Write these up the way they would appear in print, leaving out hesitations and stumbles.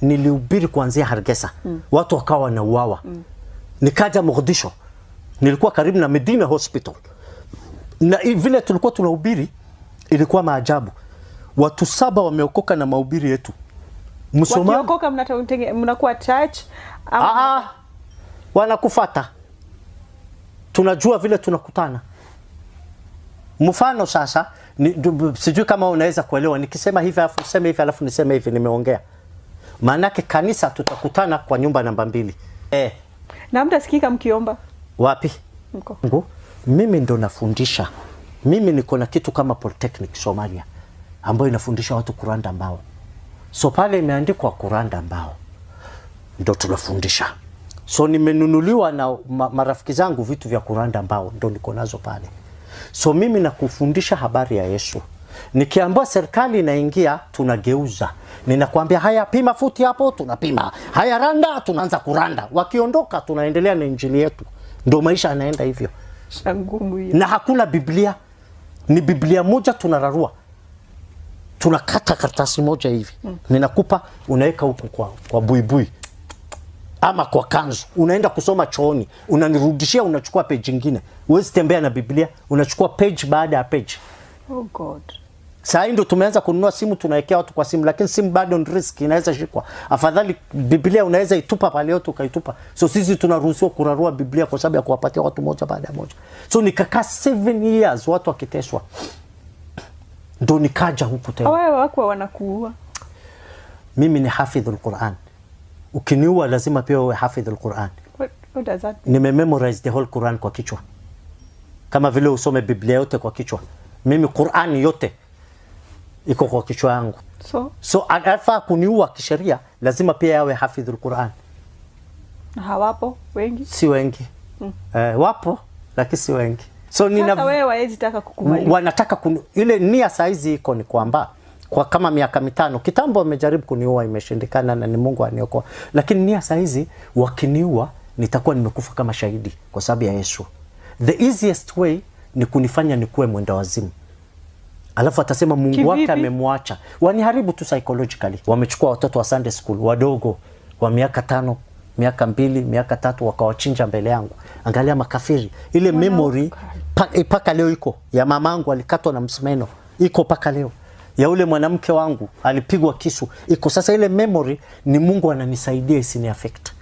Nilihubiri kuanzia Hargeisa. Watu wakawa wanauawa. Nikaja Mogadishu. Nilikuwa karibu na Medina Hospital. Na vile tulikuwa tunahubiri ilikuwa maajabu. Watu 7 wameokoka na mahubiri yetu. Wakiokoka mnakuwa church au wanakufuata. Tunajua vile tunakutana. Mfano sasa sijui kama unaweza kuelewa nikisema hivi alafu niseme hivi alafu niseme hivi nimeongea. Maana yake kanisa tutakutana kwa nyumba namba 2. Na mtasikika mkiomba. Wapi? Mko. Mimi ndo nafundisha. Mimi niko na kitu kama Polytechnic Somalia ambayo inafundisha watu kuranda mbao. So pale imeandikwa kuranda mbao. Ndo tunafundisha. So nimenunuliwa na marafiki zangu vitu vya kuranda mbao ndo niko nazo pale. So mimi nakufundisha habari ya Yesu. Nikiambiwa serikali inaingia tunageuza. Ninakwambia haya pima futi hapo tunapima. Haya randa tunaanza kuranda. Wakiondoka tunaendelea na injili yetu. Ndio maisha yanaenda hivyo. Shangumu hiyo. Na hakuna Biblia. Ni Biblia moja tunararua. Tunakata karatasi moja hivi. Ninakupa unaweka huko kwa buibui. Ama kwa kanzu. Unaenda kusoma chooni. Unanirudishia unachukua page nyingine. Huwezi tembea na Biblia. Unachukua page baada ya page. Oh God. Sasa ndio tumeanza kununua simu tunawekea watu kwa simu lakini simu bado ni risk inaweza shikwa. Afadhali Biblia unaweza itupa pale yote ukaitupa. So sisi tunaruhusiwa kurarua Biblia kwa sababu ya kuwapatia watu moja baada ya moja. So nikakaa 7 years watu wakiteswa. Ndio nikaja huku tena. Wewe wako wanakuua. Mimi ni hafidhul Quran. Ukiniua lazima pia uwe hafidhul Quran. What does that mean? Nimememorize the whole Quran kwa kichwa. Kama vile usome Biblia yote kwa kichwa. Mimi Quran yote iko kwa kichwa yangu. So alafa kuniua kisheria lazima pia yawe hafidhul Quran. Hawapo wengi? Si wengi. Wapo lakini si wengi. So sasa wewe waezi taka kukubali. Wanataka ile nia saizi iko ni kwamba kwa kama miaka 5 kitambo wamejaribu kuniua imeshindikana na ni Mungu aniokoa. Lakini nia saizi wakiniua nitakuwa nimekufa kama shahidi kwa sababu ya Yesu. The easiest way ni kunifanya nikuwe mwenda wazimu. Alafu atasema Mungu wake amemwacha. Waniharibu tu psychologically. Wamechukua watoto wa Sunday school wadogo wa miaka 5, miaka 2, miaka 3 wakawachinja mbele yangu. Angalia makafiri. Ile memory paka leo iko ya mamangu alikatwa na msumeno. Iko paka leo. Ya ule mwanamke wangu alipigwa kisu. Iko sasa ile memory ni Mungu ananisaidia isini affect.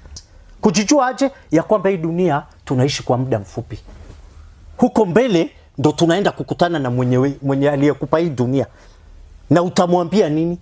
Kujijua aje ya kwamba hii dunia tunaishi kwa muda mfupi. Huko mbele ndo tunaenda kukutana na mwenye aliyekupa hii dunia. Na utamwambia nini?